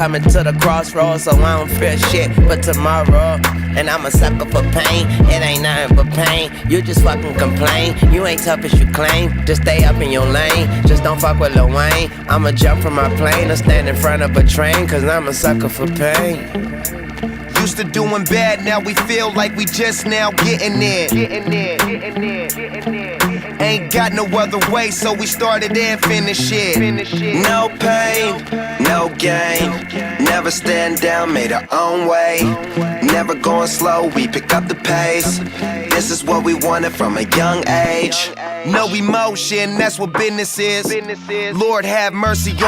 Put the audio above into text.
Coming to the crossroads, so I don't fear shit for tomorrow. And I'm a sucker for pain, it ain't nothing but pain. You just fucking complain, you ain't tough as you claim. Just stay up in your lane, just don't fuck with Lil Wayne. I'ma jump from my plane or stand in front of a train, cause I'm a sucker for pain. Used to doing bad, now we feel like we just now getting in. Ain't got no other way, so we started and finished it. No pain, no gain. Never stand down, made our own way. Never going slow, we pick up the pace. This is what we wanted from a young age. No emotion, that's what business is. Lord have mercy on